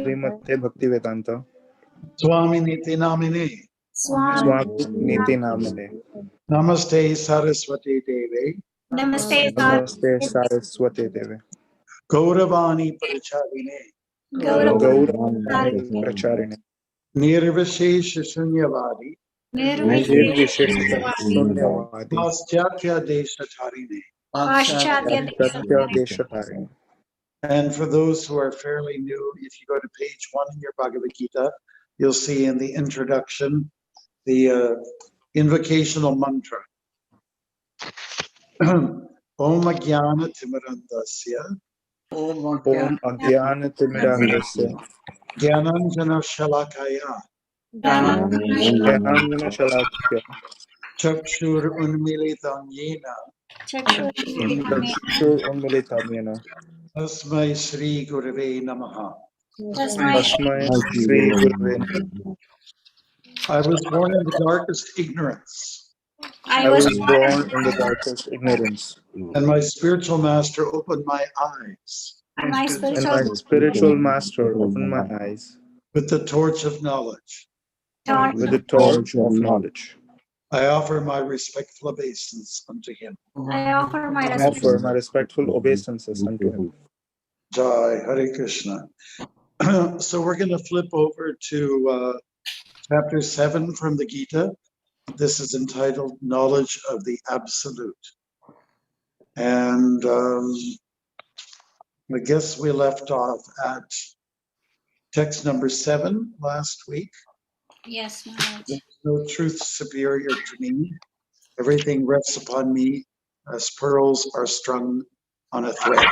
Srimate Bhaktivedanta Swami Niti Namine. Swami Niti Namane. Namaste Saraswati Devi. Namaste, Namaste Saraswati Devi. Gauravani Pracharine. Gauravani Pracharine. Nirvishesha Shunyavadi. Nirvishesha Shunyavadi. Paschatya Deshatarine. Paschatya Deshatarine. And for those who are fairly new, if you go to page 1 in your Bhagavad Gita, you'll see in the introduction the invocational mantra. Om Jnana Timirandasya Om Adhyana Timirandasya Jnananjana Shalakaya Jnananjana Shalakya Chakshur Unmilitam Yena Chakshur Unmilitamena Tasmai Sri Gurave Namaha. Tasmai Sri Gurave Namaha. I was born in the darkest ignorance, I was born in the darkest ignorance, and my spiritual master opened my eyes and my spiritual master opened my eyes with the torch of knowledge. with the torch of knowledge. I offer my respectful obeisance unto him. I offer my I offer my respectful obeisances unto him. Jai Hare Krishna. So we're going to flip over to chapter 7 from the Gita. This is entitled Knowledge of the Absolute. And I guess we left off at text number 7 last week. Yes, Maharaj. No truth superior to me. Everything rests upon me as pearls are strung on a thread.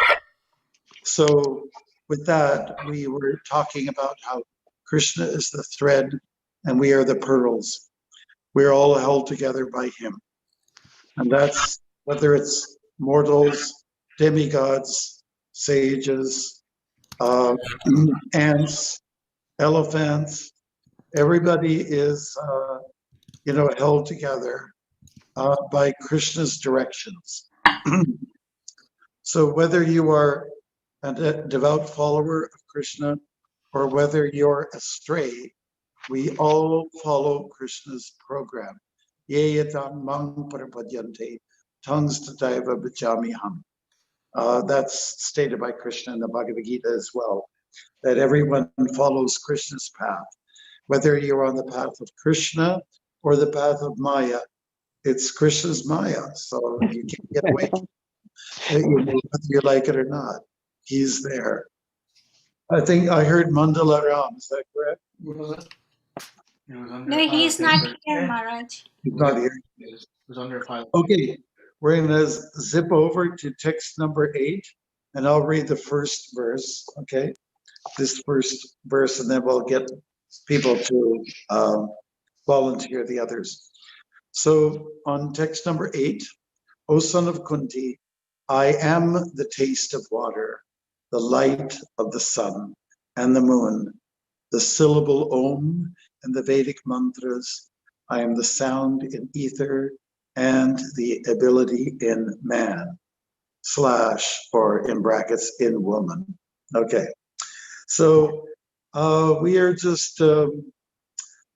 So with that, we were talking about how Krishna is the thread and we are the pearls. We're all held together by him. And that's whether it's mortals, demigods, sages, ants, elephants, everybody is, held together by Krishna's directions. So whether you are a devout follower of Krishna or whether you're astray, we all follow Krishna's program. Yeyatam mang prapadyante tangs tataiva bhajamiham. That's stated by Krishna in the Bhagavad Gita as well, that everyone follows Krishna's path. Whether you're on the path of Krishna or the path of Maya, it's Krishna's Maya, so you can't get away from it, whether you like it or not. He's there. I think I heard Mandala Ram, is that correct? No, he's not here, Maharaj. He's not here. It was under 5. Okay, we're going to zip over to text number 8, and I'll read the first verse, okay? This first verse, and then we'll get people to volunteer the others. So on text number 8, O son of Kunti, I am the taste of water, the light of the sun and the moon, the syllable Om and the Vedic mantras. I am the sound in ether and the ability in man, / or in brackets, in woman. Okay, so we are just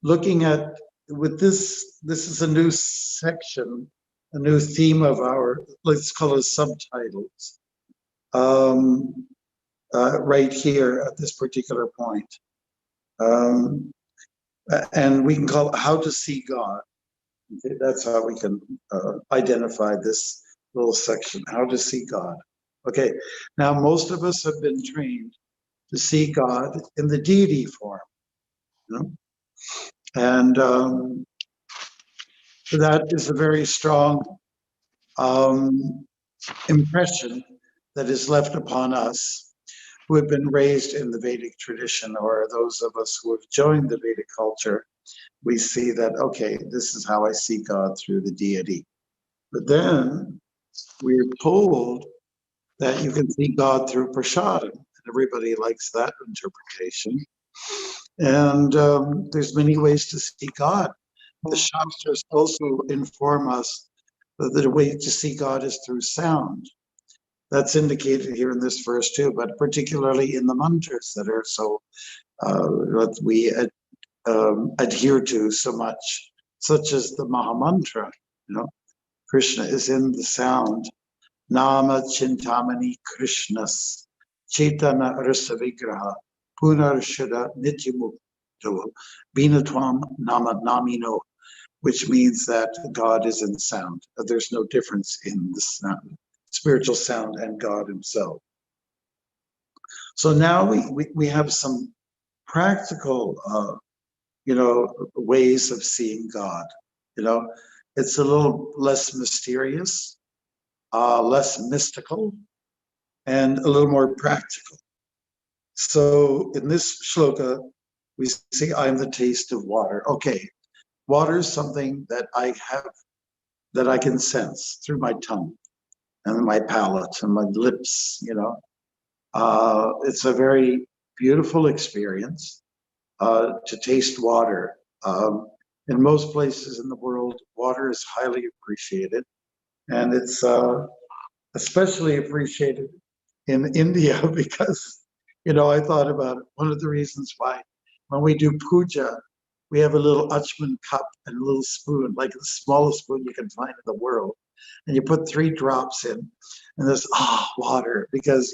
looking at, with this is a new section, a new theme of our, let's call it subtitles, right here at this particular point. And we can call it How to See God. Okay, that's how we can identify this little section, How to See God. Okay, now most of us have been trained to see God in the deity form, you know? And that is a very strong impression that is left upon us who have been raised in the Vedic tradition, or those of us who have joined the Vedic culture. We see that, okay, this is how I see God, through the deity. But then we're told that you can see God through prasadam, and everybody likes that interpretation. And there's many ways to see God. The Shastras also inform us that the way to see God is through sound. That's indicated here in this verse too, but particularly in the mantras that are so what we adhere to so much, such as the Mahamantra. You know, Krishna is in the sound. Nama Chintamani Krishnas Chaitana Rasa Vigraha Punarshada Nityamukto Binatwam Nama Namino, which means that God is in sound. There's no difference in the sound, spiritual sound and God himself. So now we have some practical, ways of seeing God. You know, it's a little less mysterious, less mystical, and a little more practical. So in this shloka, we see, I'm the taste of water. Okay, water is something that I have, that I can sense through my tongue and my palate and my lips, It's a very beautiful experience to taste water. In most places in the world, water is highly appreciated, and it's especially appreciated in India because, I thought about it. One of the reasons why when we do puja, we have a little Achman cup and a little spoon, like the smallest spoon you can find in the world. And you put 3 drops in, and there's water, because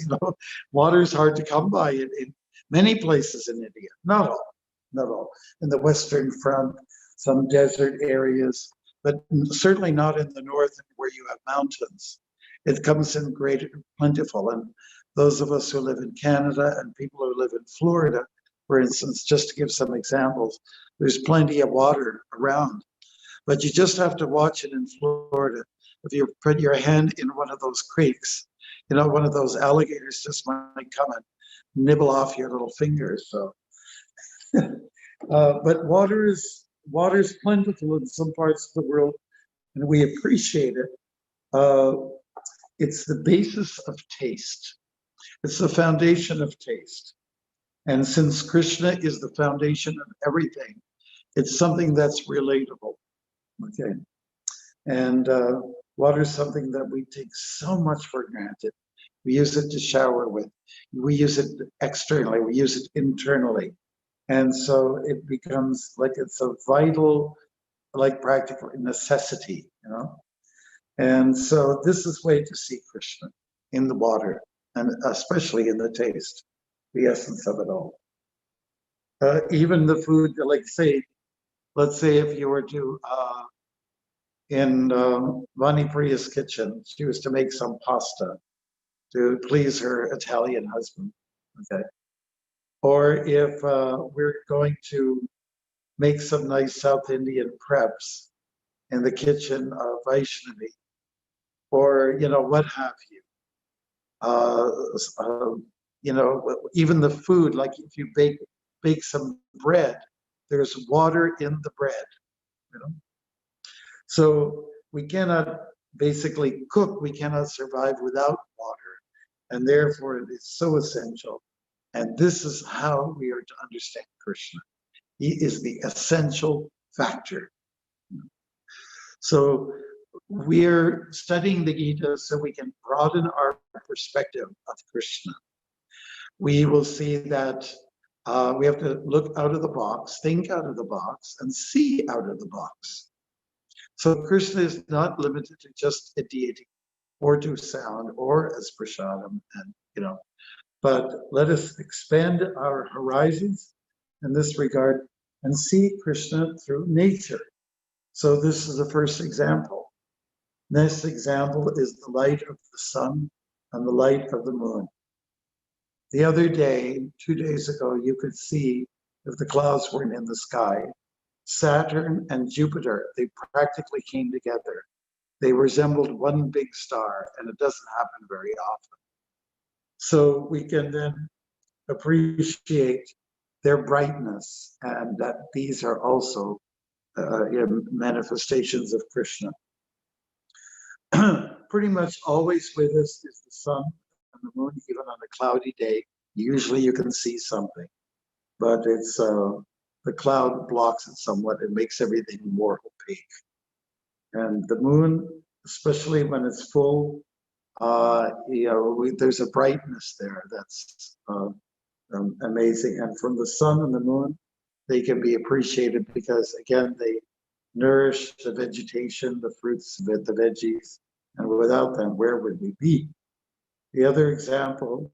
water is hard to come by in many places in India. Not all. In the Western Front, some desert areas, but certainly not in the north where you have mountains. It comes in great plentiful. And those of us who live in Canada and people who live in Florida, for instance, just to give some examples, there's plenty of water around. But you just have to watch it in Florida. If you put your hand in one of those creeks, one of those alligators just might come and nibble off your little fingers. So, but water is plentiful in some parts of the world, and we appreciate it. It's the basis of taste. It's the foundation of taste. And since Krishna is the foundation of everything, it's something that's relatable. Okay. And water is something that we take so much for granted. We use it to shower with. We use it externally. We use it internally. And so it becomes like it's a vital, like practical necessity, And so this is way to see Krishna in the water, and especially in the taste, the essence of it all. Even the food, let's say if you were to, in Vani Priya's kitchen, she was to make some pasta to please her Italian husband, okay? Or if we're going to make some nice South Indian crepes in the kitchen of Vaishnavi, or, what have you. Even the food, like if you bake some bread, there's water in the bread, So we cannot basically cook, we cannot survive without water, and therefore it is so essential. And this is how we are to understand Krishna. He is the essential factor. So we're studying the Gita so we can broaden our perspective of Krishna. We will see that we have to look out of the box, think out of the box, and see out of the box. So Krishna is not limited to just a deity or to sound or as prasadam, and but let us expand our horizons in this regard and see Krishna through nature. So this is the first example. Next example is the light of the sun and the light of the moon. The other day, 2 days ago, you could see, if the clouds weren't in the sky, Saturn and Jupiter, they practically came together. They resembled one big star, and it doesn't happen very often. So we can then appreciate their brightness, and that these are also manifestations of Krishna. Pretty much always with us is the sun and the moon, even on a cloudy day. Usually you can see something, but it's the cloud blocks it somewhat. It makes everything more opaque. And the moon, especially when it's full, there's a brightness there that's amazing. And from the sun and the moon, they can be appreciated because, again, they nourish the vegetation, the fruits, the veggies, and without them, where would we be? The other example,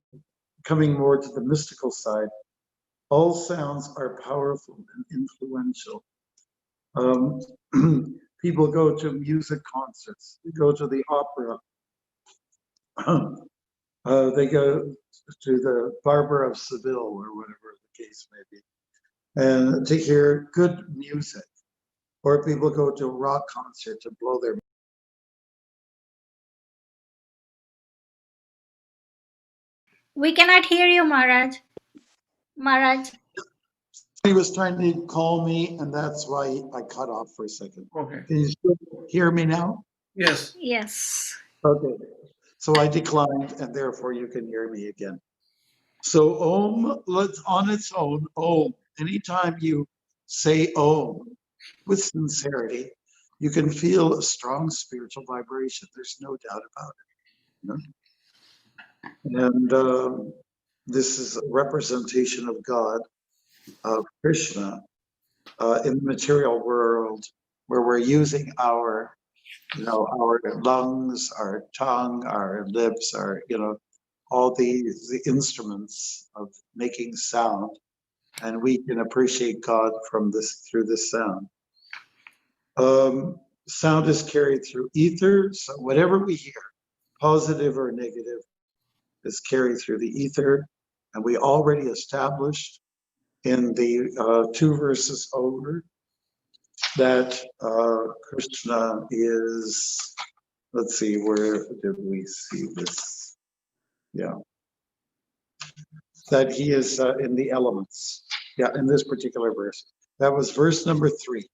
coming more to the mystical side, all sounds are powerful and influential. People go to music concerts, they go to the opera, they go to the Barber of Seville or whatever the case may be, and to hear good music. Or people go to a rock concert to blow their. We cannot hear you, Maharaj. Maharaj. He was trying to call me, and that's why I cut off for a second. Okay. Can you still hear me now? Yes. Yes. Okay. So I declined, and therefore you can hear me again. So Om, let's on its own, Om. Anytime you say Om with sincerity, you can feel a strong spiritual vibration. There's no doubt about it. You know? And this is a representation of God, of Krishna, in the material world, where we're using our, our lungs, our tongue, our lips, our, all the instruments of making sound, and we can appreciate God from this through this sound. Sound is carried through ether, so whatever we hear, positive or negative, is carried through the ether, and we already established in the 2 verses over that Krishna is, let's see, where did we see this? Yeah. That he is in the elements. Yeah, in this particular verse. That was verse number 3.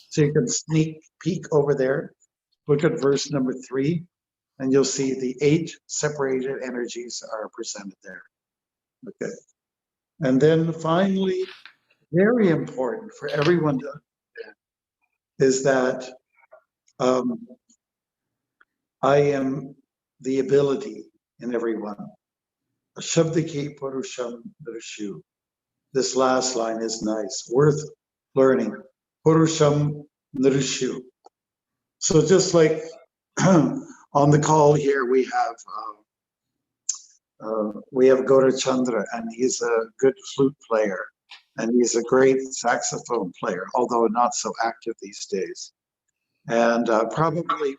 So you can sneak peek over there, look at verse number 3, and you'll see the 8 separated energies are presented there. Okay. And then finally, very important for everyone to understand is that I am the ability in everyone. Shabdiki Purusham Drishu. This last line is nice, worth learning. Purusham Drishu. So just like on the call here, we have Gaura Chandra, and he's a good flute player, and he's a great saxophone player, although not so active these days. And probably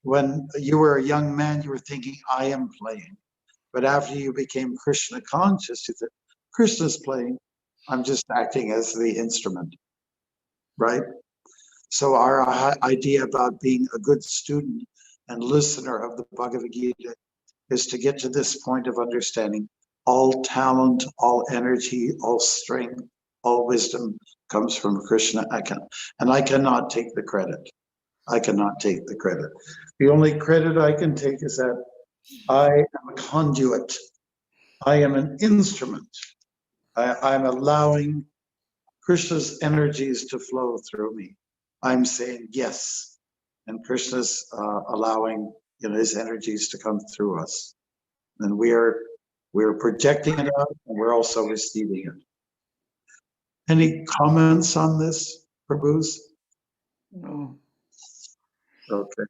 when you were a young man, you were thinking, I am playing. But after you became Krishna conscious, you said, Krishna's playing, I'm just acting as the instrument, right? So our idea about being a good student and listener of the Bhagavad Gita is to get to this point of understanding all talent, all energy, all strength, all wisdom comes from Krishna. I cannot take the credit. I cannot take the credit. The only credit I can take is that I am a conduit. I am an instrument. I'm allowing Krishna's energies to flow through me. I'm saying yes, and Krishna's allowing his energies to come through us, and we're projecting it out, and we're also receiving it. Any comments on this, Prabhus? No. Okay.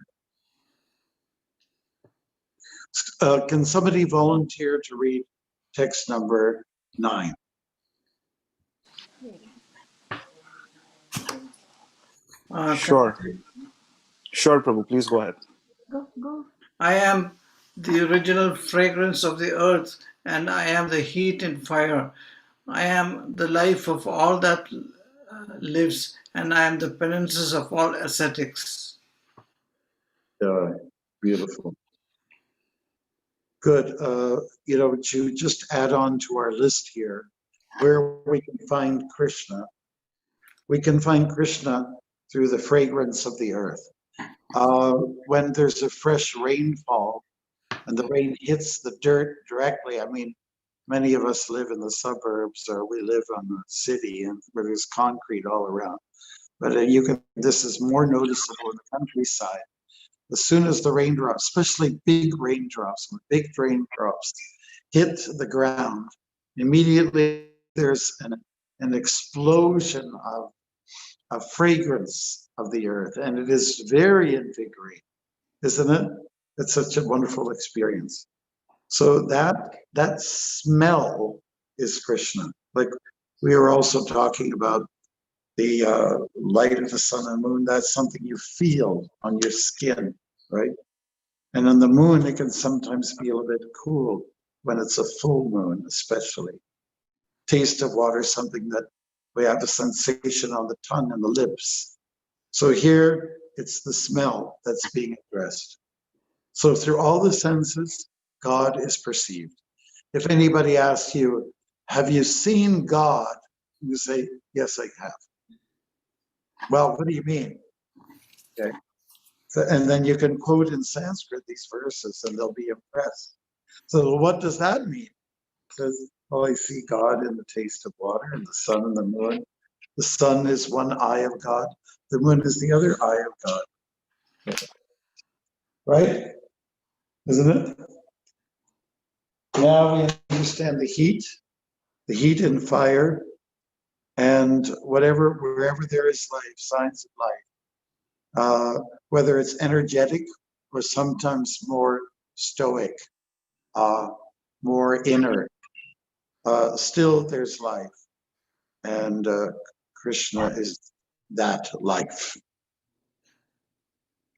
Can somebody volunteer to read text number 9? Sure. Sure, Prabhu, please go ahead. Go. I am the original fragrance of the earth, and I am the heat and fire. I am the life of all that lives, and I am the penances of all ascetics. Beautiful. Good. To just add on to our list here, where we can find Krishna. We can find Krishna through the fragrance of the earth. When there's a fresh rainfall and the rain hits the dirt directly, I mean, many of us live in the suburbs or we live on the city and where there's concrete all around. But this is more noticeable in the countryside. as soon as the raindrops, especially big raindrops, when big raindrops hit the ground, immediately there's an explosion of fragrance of the earth, and it is very invigorating, isn't it? It's such a wonderful experience. So that smell is Krishna. Like we were also talking about the light of the sun and moon. That's something you feel on your skin, right? And on the moon, it can sometimes feel a bit cool when it's a full moon, especially. Taste of water, something that we have a sensation on the tongue and the lips. So here, it's the smell that's being addressed. So through all the senses, God is perceived. If anybody asks you, have you seen God? You say, yes, I have. Well, what do you mean? Okay. So, and then you can quote in Sanskrit these verses and they'll be impressed. So what does that mean? It says, oh, I see God in the taste of water and the sun and the moon. The sun is one eye of God. The moon is the other eye of God. Right? Isn't it? Now we understand the heat and fire, and wherever there is life, signs of life, whether it's energetic or sometimes more stoic, more inner, still there's life. And Krishna is that life.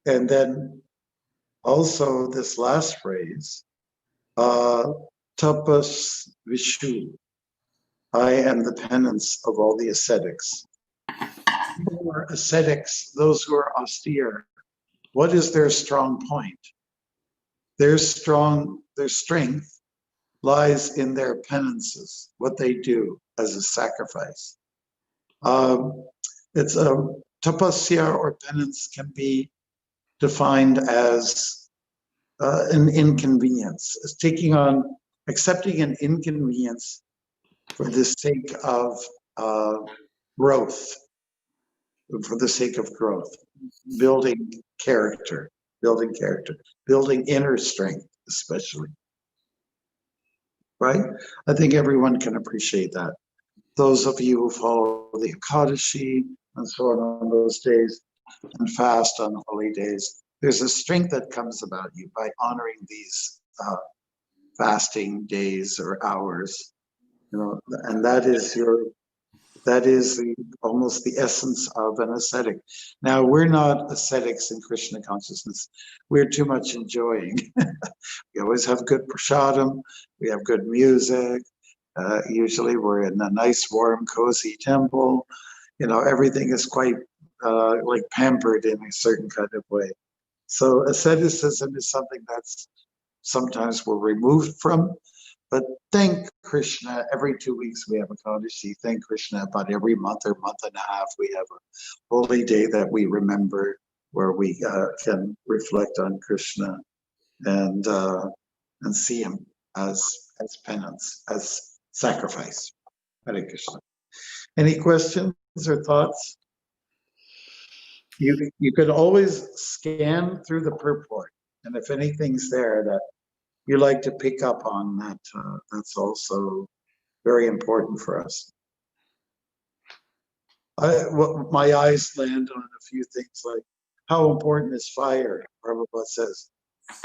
And then also this last phrase, tapas vishu, I am the penance of all the ascetics. Who are ascetics, those who are austere, what is their strong point? Their strength lies in their penances, what they do as a sacrifice. It's a tapasya or penance can be defined as an inconvenience, as accepting an inconvenience for the sake of growth, building character, building inner strength, especially. Right? I think everyone can appreciate that. Those of you who follow the Ekadashi and so on those days and fast on holy days, there's a strength that comes about you by honoring these fasting days or hours, and that is almost the essence of an ascetic. Now, we're not ascetics in Krishna consciousness. We're too much enjoying. We always have good prasadam. We have good music. Usually we're in a nice, warm, cozy temple. Everything is quite like pampered in a certain kind of way. So asceticism is something that's sometimes we're removed from. But thank Krishna, every 2 weeks we have a Ekadashi. Thank Krishna, about every month or month and a half we have a holy day that we remember where we can reflect on Krishna and see him as penance, as sacrifice. Hare Krishna. Any questions or thoughts? You could always scan through the purport, and if anything's there that you like to pick up on, that's also very important for us. My eyes land on a few things like how important is fire? Prabhupada says,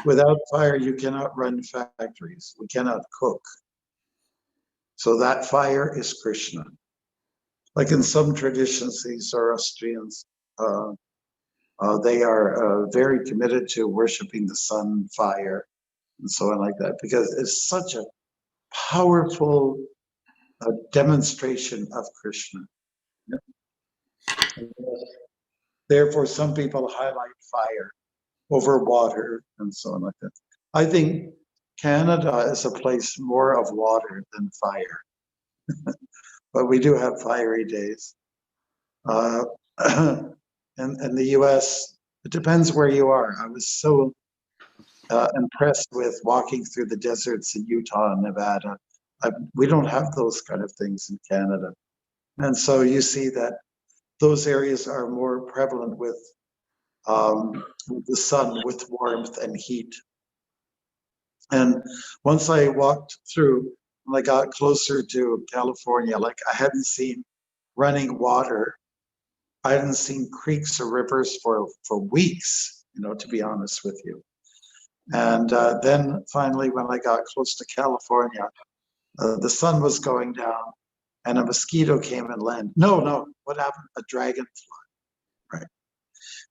without fire, you cannot run factories. We cannot cook. So that fire is Krishna. Like in some traditions, these Zoroastrians, they are very committed to worshiping the sun, fire, and so on like that, because it's such a powerful demonstration of Krishna. Therefore, some people highlight fire over water and so on like that. I think Canada is a place more of water than fire, but we do have fiery days. And the US, it depends where you are. I was so impressed with walking through the deserts in Utah and Nevada. We don't have those kind of things in Canada. And so you see that those areas are more prevalent with the sun with warmth and heat. And once I walked through, and I got closer to California, like I hadn't seen running water. I hadn't seen creeks or rivers for weeks, to be honest with you. And then finally, when I got close to California, the sun was going down and a mosquito came and landed. No, what happened? A dragonfly, right?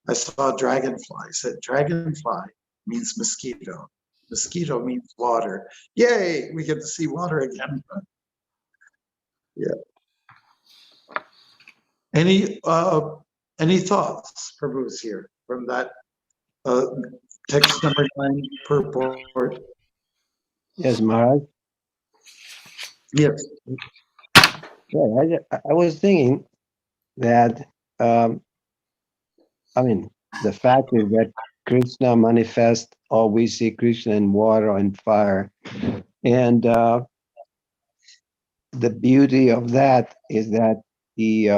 I saw a dragonfly. I said, dragonfly means mosquito. Mosquito means water. Yay, we get to see water again. Yeah. Any thoughts, Prabhu's here, from that text number 9 purport? Yes, Maharaj. Yes. Yeah, I was thinking that, the fact is that Krishna manifests, or we see Krishna in water and fire. And the beauty of that is that he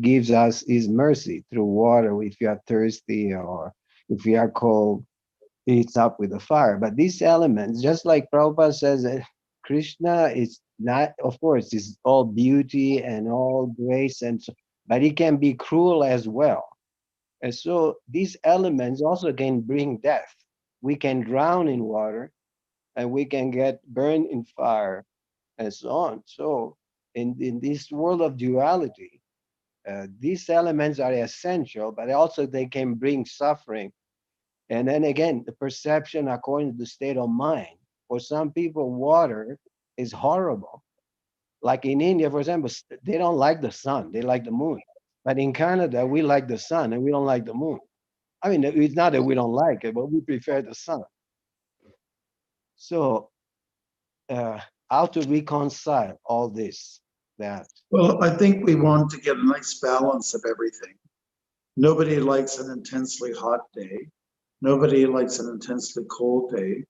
gives us his mercy through water. If you are thirsty or if you are cold, heats up with the fire. But these elements, just like Prabhupada says, that Krishna is not, of course, is all beauty and all grace, but he can be cruel as well. And so these elements also can bring death. We can drown in water and we can get burned in fire and so on. So in this world of duality, these elements are essential, but also they can bring suffering. And then again, the perception according to the state of mind. For some people, water is horrible. Like in India, for example, they don't like the sun, they like the moon. But in Canada, we like the sun and we don't like the moon. I mean, it's not that we don't like it, but we prefer the sun. So how to reconcile all this? That Well, I think we want to get a nice balance of everything. Nobody likes an intensely hot day. Nobody likes an intensely cold day.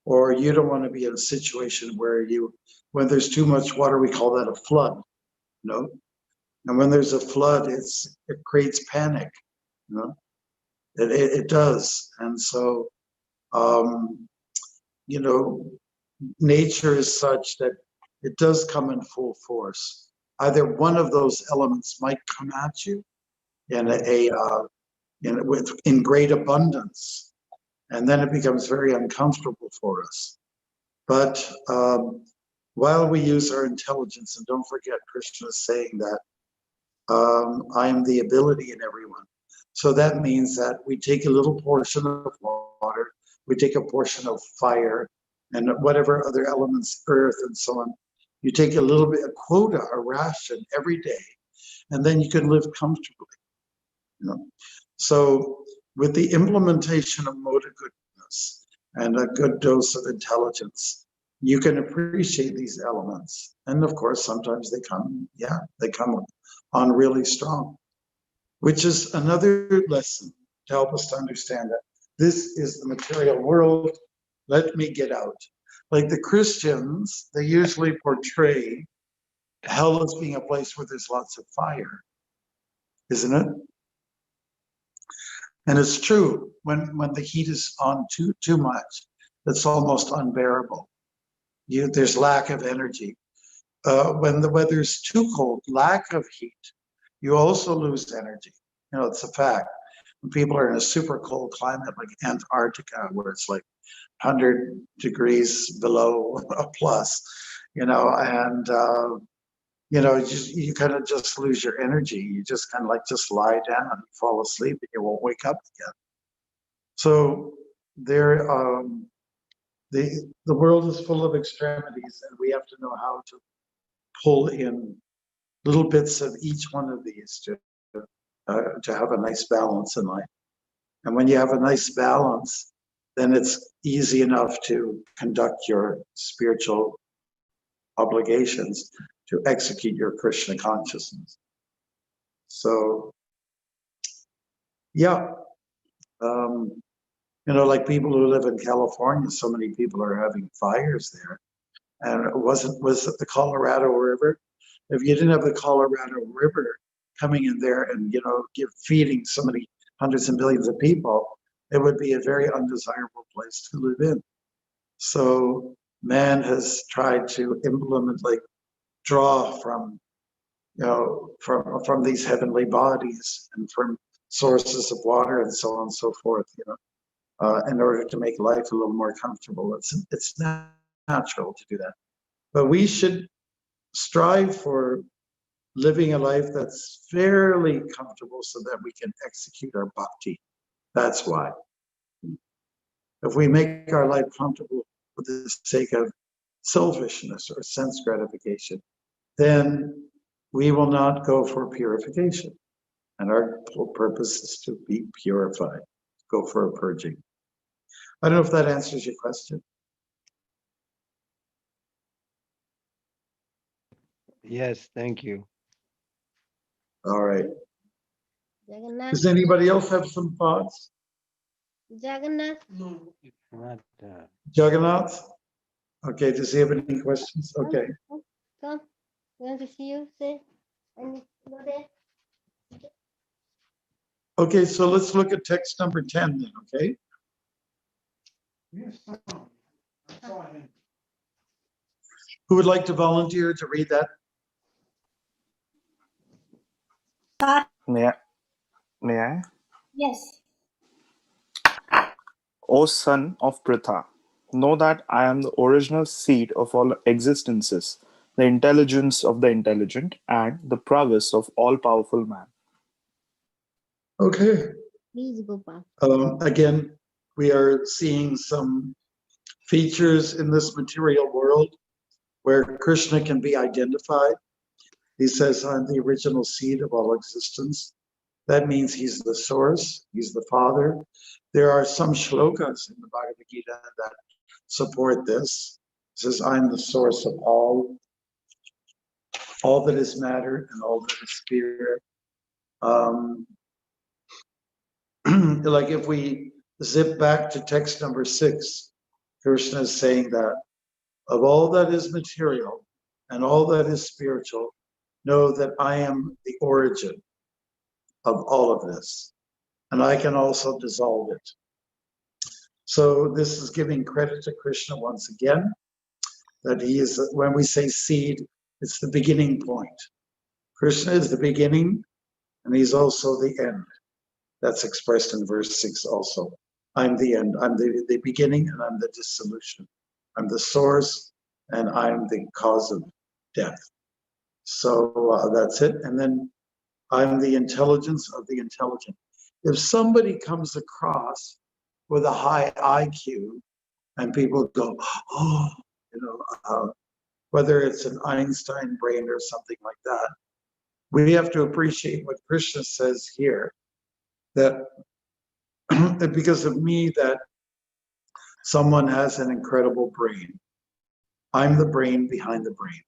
Or you don't want to be in a situation where when there's too much water, we call that a flood, And when there's a flood, it creates panic, It does. And so, nature is such that it does come in full force. Either one of those elements might come at you in great abundance, and then it becomes very uncomfortable for us. But while we use our intelligence, and don't forget Krishna is saying that I am the ability in everyone. So that means that we take a little portion of water, we take a portion of fire, and whatever other elements, earth and so on. You take a little bit, a quota, a ration every day, and then you can live comfortably. So with the implementation of mode of goodness and a good dose of intelligence, you can appreciate these elements. And of course, sometimes they come on really strong, which is another lesson to help us to understand that this is the material world. Let me get out. Like the Christians, they usually portray hell as being a place where there's lots of fire, isn't it? And it's true, when the heat is on too much, it's almost unbearable. There's lack of energy. When the weather's too cold, lack of heat, you also lose energy. It's a fact. When people are in a super cold climate like Antarctica, where it's like 100 degrees below a plus, you kind of just lose your energy. You just kind of just lie down and fall asleep and you won't wake up again. So the world is full of extremities, and we have to know how to pull in little bits of each one of these to have a nice balance in life. And when you have a nice balance, then it's easy enough to conduct your spiritual obligations, to execute your Krishna consciousness. So, yeah, like people who live in California, so many people are having fires there. And was it the Colorado River? If you didn't have the Colorado River coming in there and, feeding so many hundreds of millions of people, it would be a very undesirable place to live in. So man has tried to implement, draw from, from these heavenly bodies and from sources of water and so on and so forth, in order to make life a little more comfortable. It's natural to do that. But we should strive for living a life that's fairly comfortable so that we can execute our bhakti. That's why. If we make our life comfortable for the sake of selfishness or sense gratification, then we will not go for purification. And our whole purpose is to be purified, go for a purging. I don't know if that answers your question. Yes, thank you. All right. Jagannath. Does anybody else have some thoughts? Jagannath. Not, Jagannath? Okay, does he have any questions? Okay. Come. I want to see you. Say. And go there. Okay, so let's look at text number 10 then, okay? Who would like to volunteer to read that? May I? May I? Yes. O son of Pritha, know that I am the original seed of all existences, the intelligence of the intelligent, and the prowess of all-powerful man. Please go past. Again, we are seeing some features in this material world where Krishna can be identified. He says, I'm the original seed of all existence. That means he's the source, he's the father. There are some shlokas in the Bhagavad Gita that support this. It says, I'm the source of all that is matter and all that is spirit. Like if we zip back to text number 6, Krishna is saying that of all that is material and all that is spiritual, know that I am the origin of all of this, and I can also dissolve it. So this is giving credit to Krishna once again, that he is, when we say seed, it's the beginning point. Krishna is the beginning, and he's also the end. That's expressed in verse 6 also. I'm the end. I'm the beginning, and I'm the dissolution. I'm the source, and I'm the cause of death. So that's it. And then I'm the intelligence of the intelligent. If somebody comes across with a high IQ and people go, oh, whether it's an Einstein brain or something like that, we have to appreciate what Krishna says here, that because of me, that someone has an incredible brain. I'm the brain behind the brain.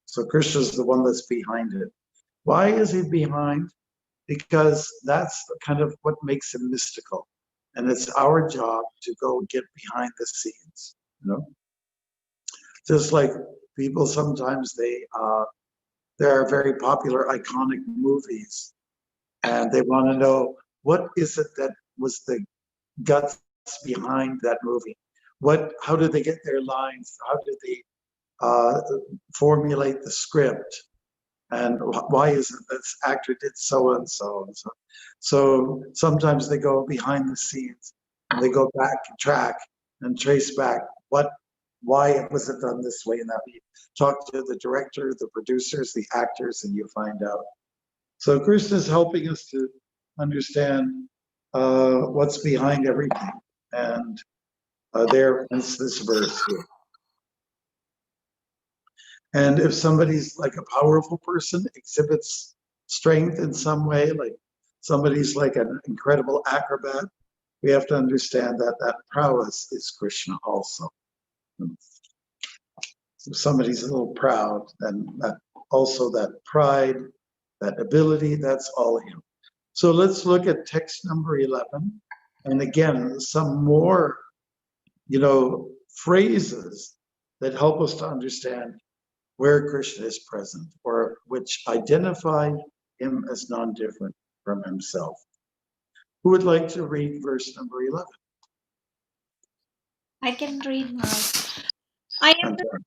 So Krishna's the one that's behind it. Why is he behind? Because that's kind of what makes him mystical. And it's our job to go get behind the scenes, Just like people sometimes, there are very popular iconic movies, and they want to know, what is it that was the guts behind that movie? How did they get their lines? How did they formulate the script? And why is it this actor did so and so and so? So sometimes they go behind the scenes and they go back and track and trace back why was it done this way and that way. Talk to the director, the producers, the actors, and you find out. So Krishna is helping us to understand what's behind everything. And there is this verse here. And if somebody's like a powerful person, exhibits strength in some way, like somebody's like an incredible acrobat, we have to understand that that prowess is Krishna also. If somebody's a little proud, then that also that pride, that ability, that's all him. So let's look at text number 11. And again, some more, phrases that help us to understand where Krishna is present, or which identify him as non-different from himself. Who would like to read verse number 11? I can read, Maharaj. I am I'm the, sorry.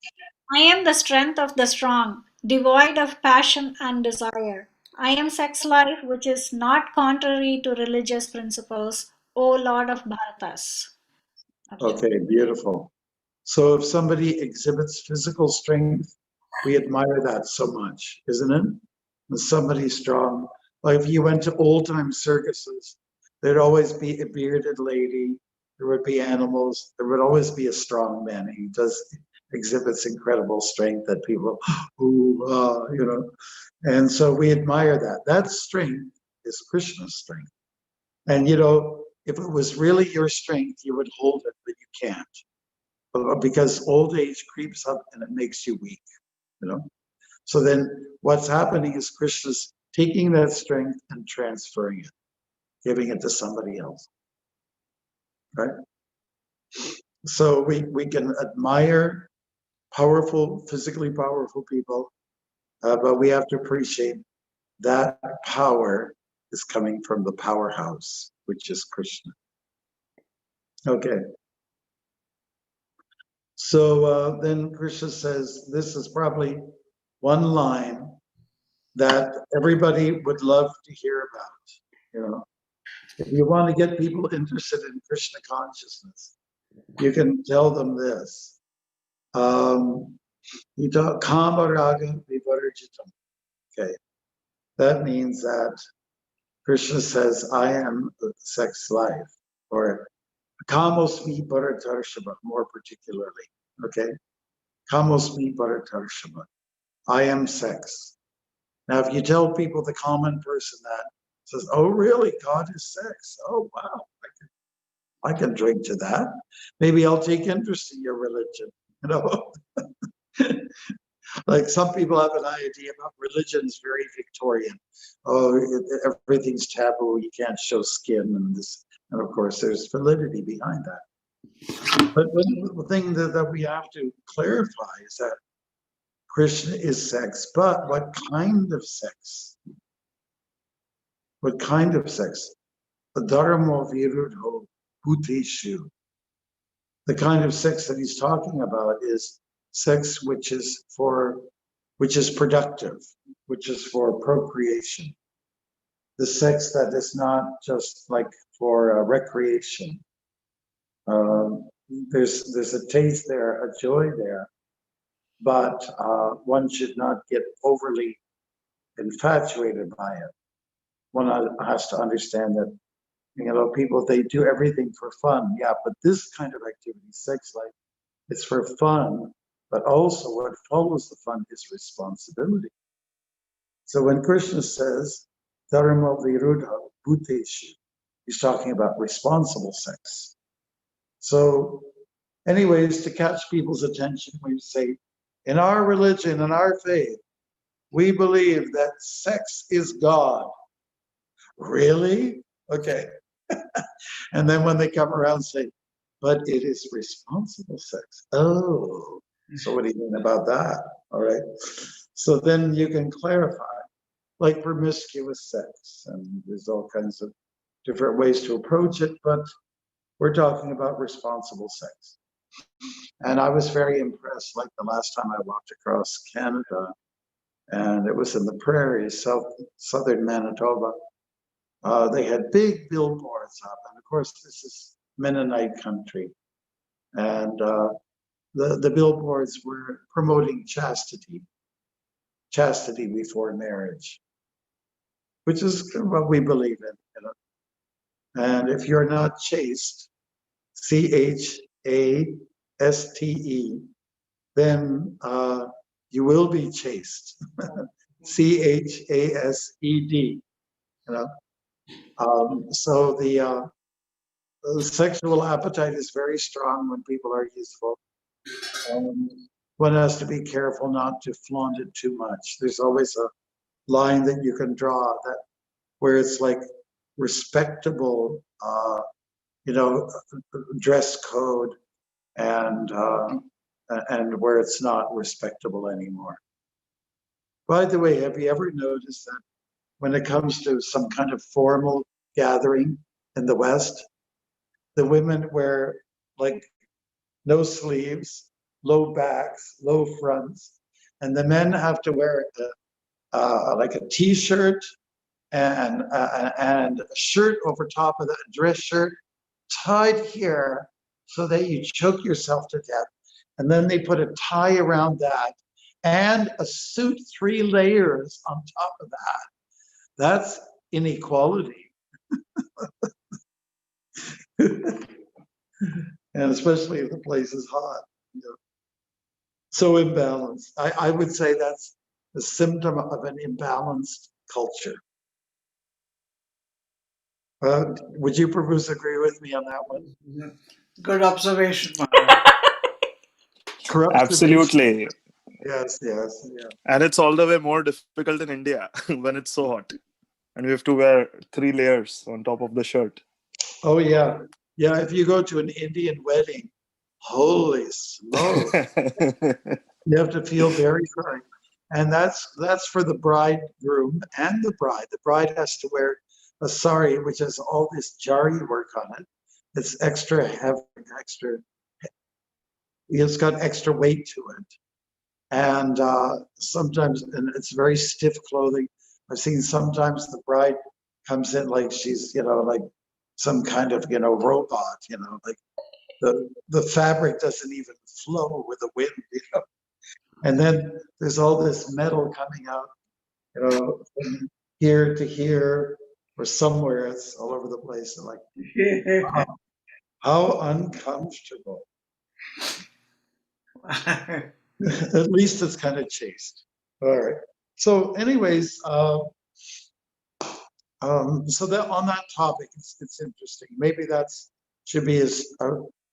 I am the strength of the strong, devoid of passion and desire. I am sex life, which is not contrary to religious principles, O Lord of Bharatas. Okay. Okay, beautiful. So if somebody exhibits physical strength, we admire that so much, isn't it? When somebody's strong. Like if you went to old time circuses, there'd always be a bearded lady, there would be animals, there would always be a strong man. He exhibits incredible strength that people, and so we admire that. That strength is Krishna's strength. And if it was really your strength, you would hold it, but you can't. Because old age creeps up and it makes you weak, you know. So then what's happening is Krishna's taking that strength and transferring it, giving it to somebody else, right? So we can admire physically powerful people, but we have to appreciate that power is coming from the powerhouse, which is Krishna. Okay. So then Krishna says, this is probably one line that everybody would love to hear about. If you want to get people interested in Krishna consciousness, you can tell them this. Kama raga vivarjitam. Okay. That means that Krishna says, I am the sex life, or kamosmi bharatarshava, more particularly. Okay. Kamosmi bharatarshava. I am sex. Now, if you tell people, the common person, that says, oh, really? God is sex. Oh, wow. I can drink to that. Maybe I'll take interest in your religion. Like some people have an idea about religion is very Victorian. Oh, everything's taboo. You can't show skin and this. And of course, there's validity behind that. But the thing that we have to clarify is that Krishna is sex, but what kind of sex? What kind of sex? The dharma virudho bhuteshu. The kind of sex that he's talking about is sex which is productive, which is for procreation. The sex that is not just like for recreation. There's a taste there, a joy there, but one should not get overly infatuated by it. One has to understand that people, they do everything for fun. Yeah, but this kind of activity, sex life, it's for fun, but also what follows the fun is responsibility. So when Krishna says, Dharma Virudha Bhuteshu, he's talking about responsible sex. So anyways, to catch people's attention, we say, in our religion, in our faith, we believe that sex is God. Really? Okay. And then when they come around, say, but it is responsible sex. Oh, so what do you mean about that? All right. So then you can clarify, like promiscuous sex, and there's all kinds of different ways to approach it, but we're talking about responsible sex. And I was very impressed, like the last time I walked across Canada, and it was in the prairies, southern Manitoba. They had big billboards up, and of course, this is Mennonite country. And the billboards were promoting chastity before marriage, which is what we believe in. And if you're not chaste, CHASTE, then you will be chaste, CHASED. So the sexual appetite is very strong when people are youthful. One has to be careful not to flaunt it too much. There's always a line that you can draw that where it's like respectable, dress code, and where it's not respectable anymore. By the way, have you ever noticed that when it comes to some kind of formal gathering in the West, the women wear like no sleeves, low backs, low fronts, and the men have to wear like a t-shirt and a shirt over top of that dress shirt, tied here so that you choke yourself to death. And then they put a tie around that and a suit, 3 layers on top of that. That's inequality. And especially if the place is hot. You know. So imbalanced. I would say that's a symptom of an imbalanced culture. Would you, Prabhu's, agree with me on that one? Good observation, Maharaj. Corruption. Absolutely. Yes, yeah. And it's all the way more difficult in India when it's so hot. And we have to wear 3 layers on top of the shirt. Oh, yeah. Yeah, if you go to an Indian wedding, holy smoke. You have to feel very sorry. And that's for the bridegroom and the bride. The bride has to wear a sari, which has all this jari work on it. It's extra heavy, it's got extra weight to it. And sometimes, and it's very stiff clothing. I've seen sometimes the bride comes in like she's, like some kind of, robot, like the fabric doesn't even flow with the wind, And then there's all this metal coming out, from here to here or somewhere. It's all over the place. And like, wow, how uncomfortable. At least it's kind of chaste. All right. So, anyways, so that on that topic, it's interesting. Maybe that's should be his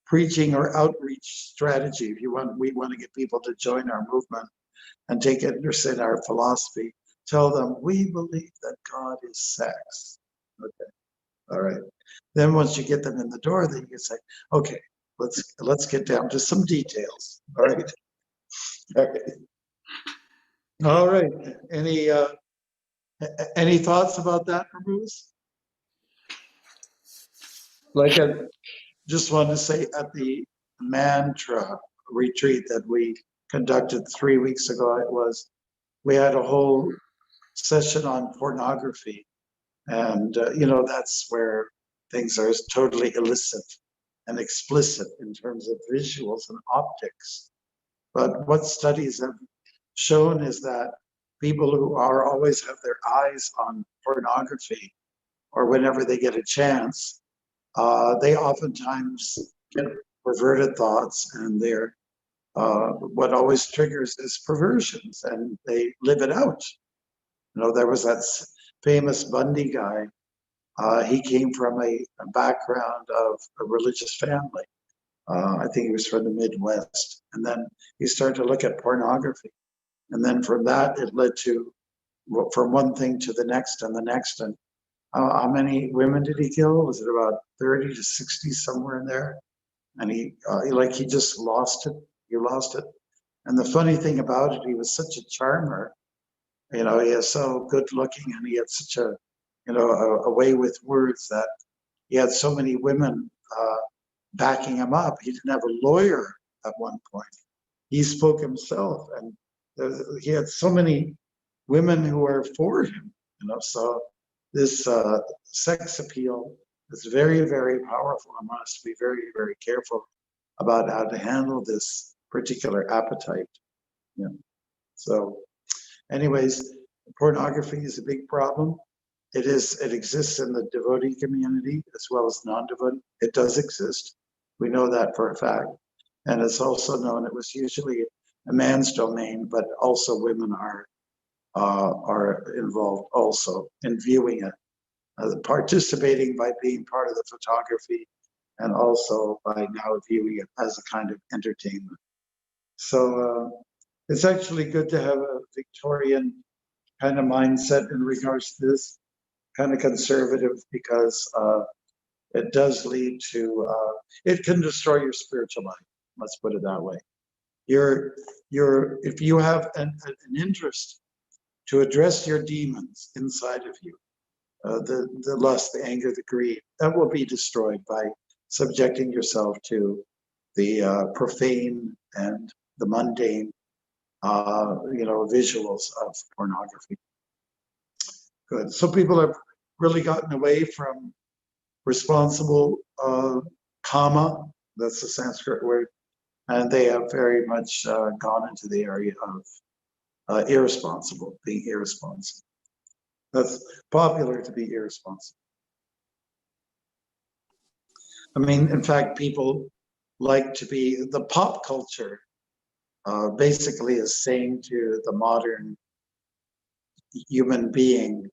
preaching or outreach strategy. If we want to get people to join our movement and take interest in our philosophy, tell them we believe that God is sex. Okay. All right. Then once you get them in the door, then you can say, okay, let's get down to some details. All right. All right. All right. Any thoughts about that, Bruce? Like I just wanted to say at the mantra retreat that we conducted 3 weeks ago, we had a whole session on pornography. And, that's where things are totally illicit and explicit in terms of visuals and optics. But what studies have shown is that people who always have their eyes on pornography or whenever they get a chance, they oftentimes get perverted thoughts, and what always triggers is perversions, and they live it out. There was that famous Bundy guy. He came from a background of a religious family. I think he was from the Midwest. And then he started to look at pornography. And then from that, it led to, from one thing to the next and the next. And how many women did he kill? Was it about 30 to 60, somewhere in there? And he just lost it. He lost it. And the funny thing about it, he was such a charmer. He is so good looking, and he had such a way with words that he had so many women backing him up. He didn't have a lawyer at one point. He spoke himself, and he had so many women who were for him. So this sex appeal is very, very powerful, and one has to be very, very careful about how to handle this particular appetite. So, anyways, pornography is a big problem. It exists in the devotee community as well as non-devotee. It does exist. We know that for a fact. And it's also known it was usually a man's domain, but also women are involved also in viewing it, participating by being part of the photography, and also by now viewing it as a kind of entertainment. So it's actually good to have a Victorian kind of mindset in regards to this, kind of conservative, because it does lead to, it can destroy your spiritual life. Let's put it that way. If you have an interest to address your demons inside of you, the lust, the anger, the greed, that will be destroyed by subjecting yourself to the profane and the mundane, visuals of pornography. Good. So people have really gotten away from responsible karma, that's the Sanskrit word, and they have very much gone into the area of irresponsible, being irresponsible. That's popular to be irresponsible. I mean, in fact, people like to be, the pop culture basically is saying to the modern human being,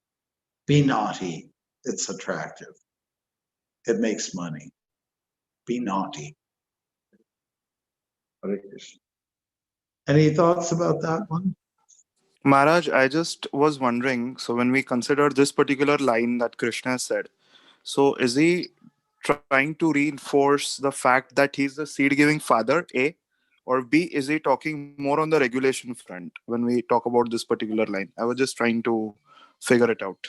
be naughty, it's attractive. It makes money. Be naughty. Any thoughts about that one? Maharaj, I just was wondering, so when we consider this particular line that Krishna said, so is he trying to reinforce the fact that he's the seed giving father, A? Or B, is he talking more on the regulation front when we talk about this particular line? I was just trying to figure it out.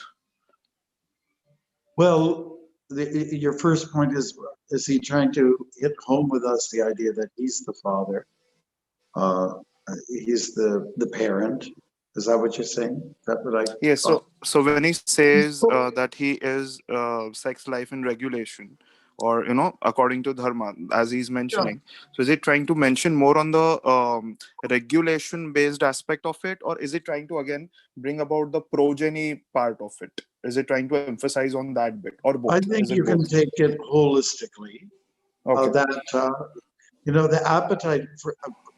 Well, your first point is he trying to hit home with us the idea that he's the father? He's the parent. Is that what you're saying? Is that what I Yeah, thought? so when he says that he is sex life in regulation, or according to dharma, as he's Yeah, mentioning, so is it trying to mention more on the regulation based aspect of it, or is it trying to again bring about the progeny part of it? Is it trying to emphasize on that bit, or both? I Is think it you can both? take it holistically. Okay. The appetite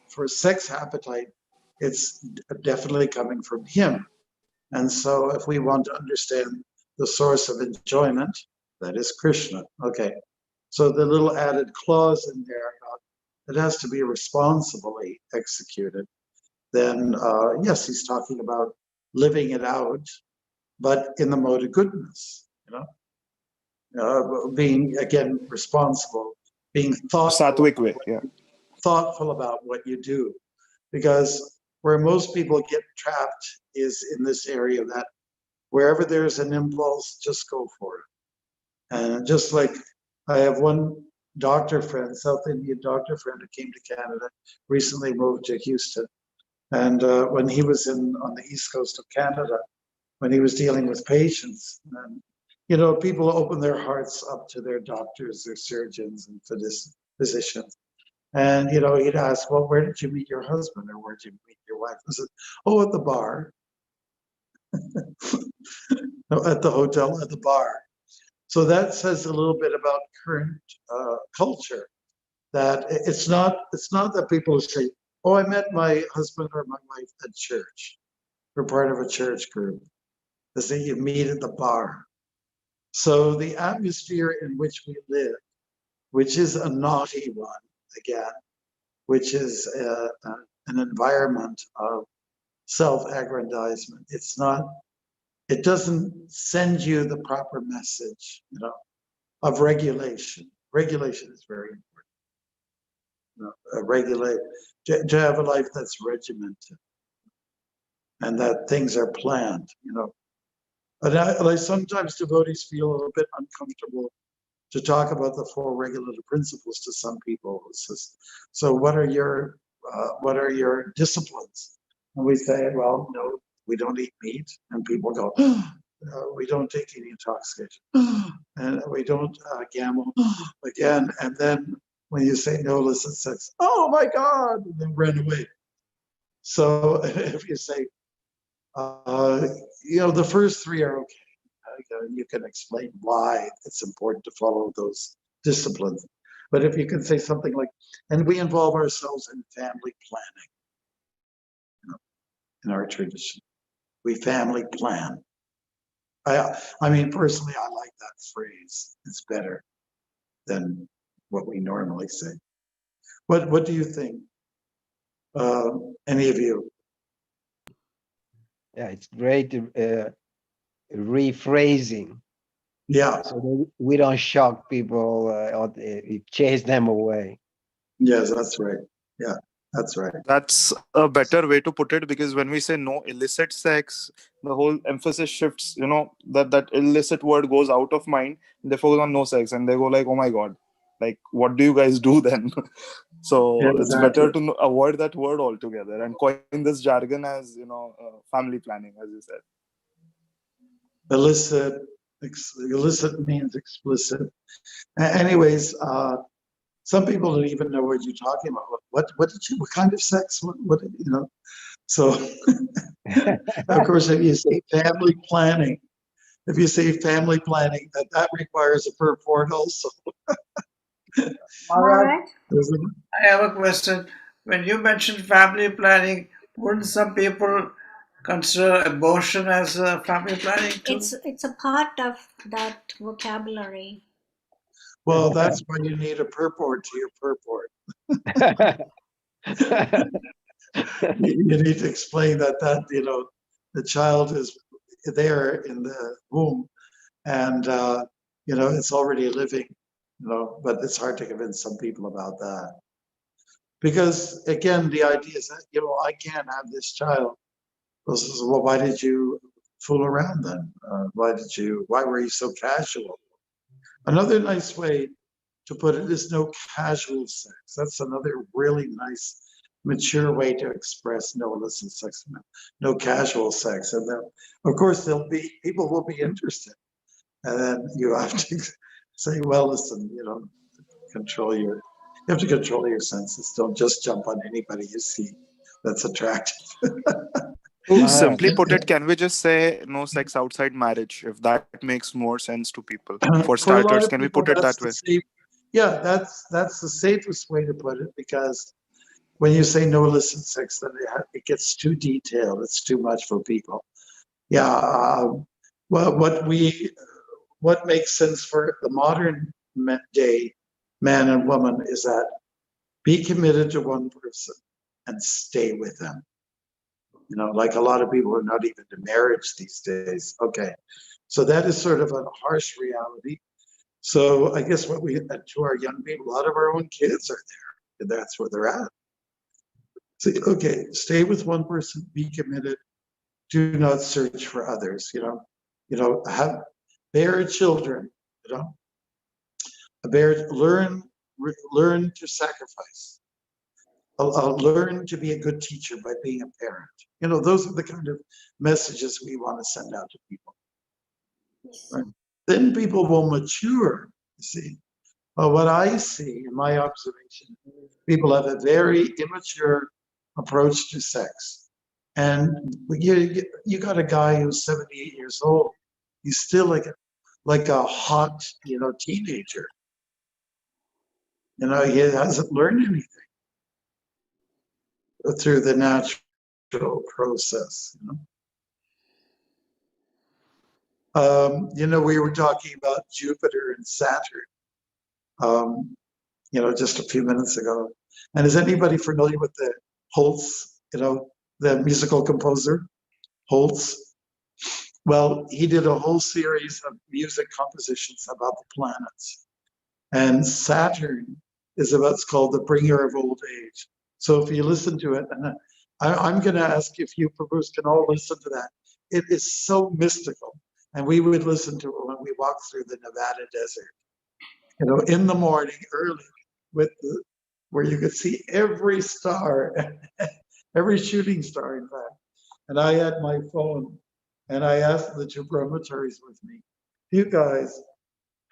for sex appetite, it's definitely coming from him. And so if we want to understand the source of enjoyment, that is Krishna. Okay. So the little added clause in there about it has to be responsibly executed. Then yes, he's talking about living it out, but in the mode of goodness, being again responsible, being Sattvic way, yeah. thoughtful about what you do, because where most people get trapped is in this area that wherever there's an impulse, just go for it. And just like I have one doctor friend, South Indian doctor friend who came to Canada, recently moved to Houston. And when he was on the east coast of Canada, when he was dealing with patients, and people open their hearts up to their doctors, their surgeons, and physicians. And he'd ask, "Well, where did you meet your husband, or where did you meet your wife?" I said, "Oh, at the bar, no, at the hotel, at the bar." So that says a little bit about current culture. That it's not that people say, "Oh, I met my husband or my wife at church. We're part of a church group." They say you meet at the bar. So the atmosphere in which we live, which is a naughty one again, which is an environment of self-aggrandizement. It doesn't send you the proper message, of regulation. Regulation is very important. Regulate to have a life that's regimented and that things are planned, And I sometimes devotees feel a little bit uncomfortable to talk about the four regulative principles to some people. So what are your disciplines? And we say, well, no, we don't eat meat. And people go, we don't take any intoxication. And we don't gamble again. And then when you say no illicit sex, oh my God, and then run away. So if you say, the first three are okay. You can explain why it's important to follow those disciplines. But if you can say something like, and we involve ourselves in family planning, in our tradition, we family plan. I mean, personally, I like that phrase. It's better than what we normally say. What do you think? Any of you? Yeah, it's great rephrasing, Yeah. so that we don't shock people or chase them away. Yes, that's right. Yeah. That's right. That's a better way to put it, because when we say no illicit sex, the whole emphasis shifts. That illicit word goes out of mind. They focus on no sex, and they go like, "Oh my god, like what do you guys do then?" Yeah, So it's exactly. better to avoid that word altogether and coin this jargon as family planning, as you said. Illicit, illicit means explicit. Anyways, some people don't even know what you're talking about. What kind of sex? So, of course, if you say family planning, that requires a purport also. All Maharaj, right. I have a question. When you mentioned family planning, wouldn't some people consider abortion as family planning too? It's a part of that vocabulary. Well, that's why you need a purport to your purport. You need to explain that the child is there in the womb, and it's already living. But it's hard to convince some people about that, because again, the idea is that I can't have this child. Well, why did you fool around then? Why were you so casual? Another nice way to put it is no casual sex. That's another really nice, mature way to express no illicit sex, no casual sex. And then, of course, people will be interested. And then you have to say, well, listen, you have to control your senses. Don't just jump on anybody you see that's attractive. To Maharaj, simply put it, can we just say no sex outside marriage, if that makes more sense to people? For For a lot starters, of can we put people, it that that's way? the safe. Yeah, that's the safest way to put it, because when you say no illicit sex, then it gets too detailed. It's too much for people. Yeah. Well, what makes sense for the modern day man and woman is that be committed to one person and stay with them. Like a lot of people are not even to marriage these days. Okay. So that is sort of a harsh reality. So I guess what we to our young people, a lot of our own kids are there, and that's where they're at. So, okay, stay with one person, be committed, do not search for others, have bear children, you know, learn to sacrifice. Learn to be a good teacher by being a parent. Those are the kind of messages we want to send out to people. Right? Then people will mature, you see. Well, what I see in my observation, people have a very immature approach to sex. And you got a guy who's 78 years old. He's still like a hot, teenager. He hasn't learned anything through the natural process. We were talking about Jupiter and Saturn, just a few minutes ago. And is anybody familiar with the Holtz, the musical composer, Holtz? Well, he did a whole series of music compositions about the planets. And Saturn it's called the bringer of old age. So if you listen to it, and I'm going to ask if you, Bruce, can all listen to that. It is so mystical. And we would listen to it when we walked through the Nevada desert, in the morning early, where you could see every star, every shooting star, in fact. And I had my phone, and I asked the two brahmacharis with me, you guys,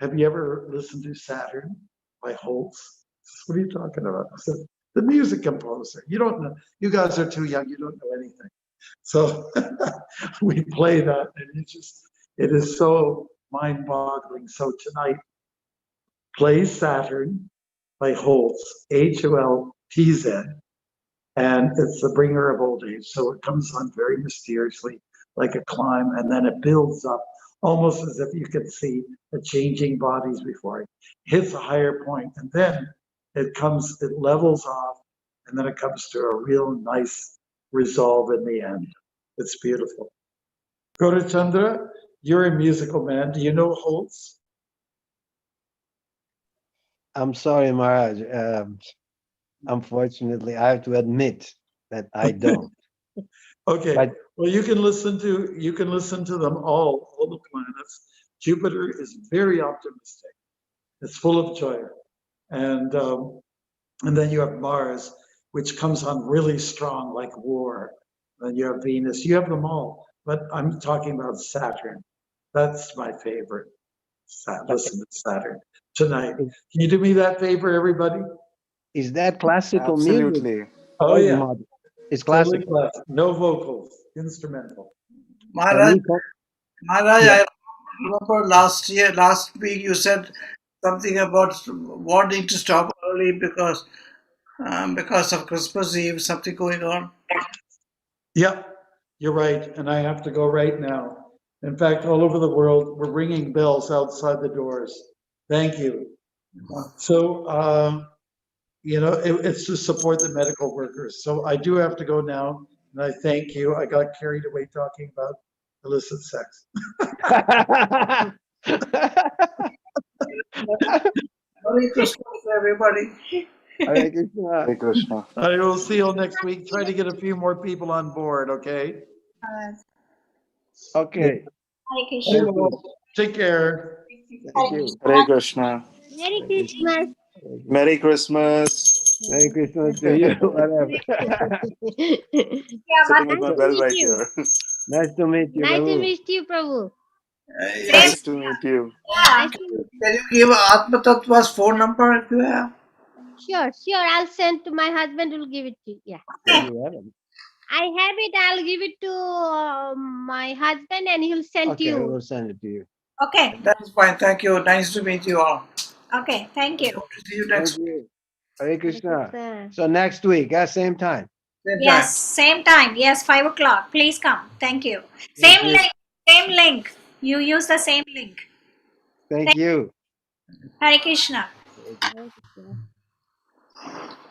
have you ever listened to Saturn by Holtz? What are you talking about? I said, the music composer. You don't know. You guys are too young. You don't know anything. So we play that, and it is so mind-boggling. So tonight, play Saturn by Holtz, Holtz, and it's the bringer of old age. So it comes on very mysteriously, like a climb, and then it builds up almost as if you could see the changing bodies before it hits a higher point, and then it levels off, and then it comes to a real nice resolve in the end. It's beautiful. Gaurachandra, you're a musical man. Do you know Holtz? I'm sorry, Maharaj. Unfortunately, I have to admit that I don't. Okay, But well, you can listen to them all the planets. Jupiter is very optimistic. It's full of joy, and then you have Mars, which comes on really strong, like war. Then you have Venus. You have them all, but I'm talking about Saturn. That's my favorite. Listen to Saturn tonight. Can you do me that favor, everybody? is that classical music Absolutely. Oh or is yeah, modern? It's totally classical. classic. No vocals, instrumental. Can Maharaj, we co- Maharaj, Yeah. I remember last week you said something about wanting to stop early because of Christmas Eve, something going on. Yeah, you're right. And I have to go right now. In fact, all over the world, we're ringing bells outside the doors. Thank you. So, it's to support the medical workers. So I do have to go now. And I thank you. I got carried away talking about illicit sex. Merry Christmas, everybody. Hare Krishna. Hare Krishna. I will see you all next week. Try to get a few more people on board, okay? Okay. Hare See Krishna. you all. Take care. Thank you. Hare Krishna. Merry Hare Krishna. Christmas. Merry Christmas. Merry Christmas to you. Whatever. Yeah, Sitting but with Nice my to bell meet right you. here. Nice to meet you, Nice to Prabhu. meet you, Prabhu. same. Nice to meet you. Yeah. Nice to meet Can you give Atma Tattva's phone number if you have? Sure. I'll send to my husband. Will give it to you. Yeah. You have it. I have it. I'll give it to my husband, and he'll send Okay, you. we'll send it to you. Okay. That's fine. Thank you. Nice to meet you all. Okay. Thank you. Hope to see you Thank next you. Hare Krishna. Krishna. So next week, same time. same time. Yes, same time. Yes, 5 o'clock. Please come. Thank you. Thank Same you. link. Same link. You use the same link. Thank you. Hare Krishna. Hare Krishna.